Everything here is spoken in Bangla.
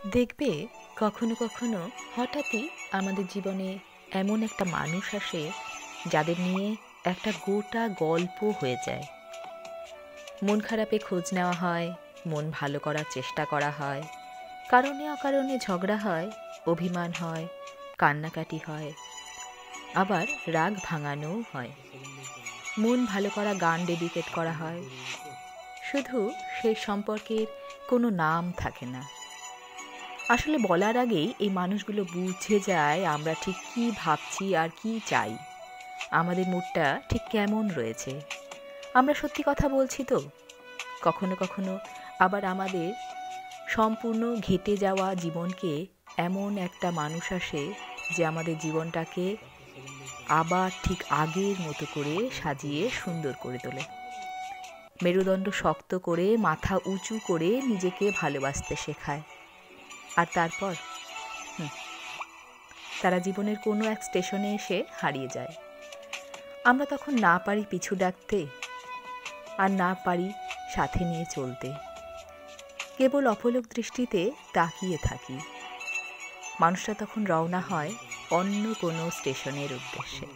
দেখবে কখনো কখনো হঠাৎই আমাদের জীবনে এমন একটা মানুষ আসে যাদের নিয়ে একটা গোটা গল্প হয়ে যায়। মন খারাপে খোঁজ নেওয়া হয়, মন ভালো করার চেষ্টা করা হয়, কারণে অকারণে ঝগড়া হয়, অভিমান হয়, কান্নাকাটি হয়, আবার রাগ ভাঙানোও হয়। মন ভালো করা গান ডেডিকেট করা হয়, শুধু সেই সম্পর্কের কোনো নাম থাকে না। আসলে বলার আগেই এই মানুষগুলো বুঝে যায় আমরা ঠিক কী ভাবছি আর কী চাই, আমাদের মুডটা ঠিক কেমন রয়েছে। আমরা সত্যি কথা বলছি তো? কখনো কখনো আবার আমাদের সম্পূর্ণ ঘেঁটে যাওয়া জীবনকে এমন একটা মানুষ আসে যে আমাদের জীবনটাকে আবার ঠিক আগের মতো করে সাজিয়ে সুন্দর করে তোলে। মেরুদণ্ড শক্ত করে মাথা উঁচু করে নিজেকে ভালোবাসতে শেখায়। আর তারপর তারা জীবনের কোনো এক স্টেশনে এসে হারিয়ে যায়। আমরা তখন না পারি পিছু ডাকতে, আর না পারি সাথে নিয়ে চলতে। কেবল অপলক দৃষ্টিতে তাকিয়ে থাকি। মানুষটা তখন রওনা হয় অন্য কোনো স্টেশনের উদ্দেশ্যে।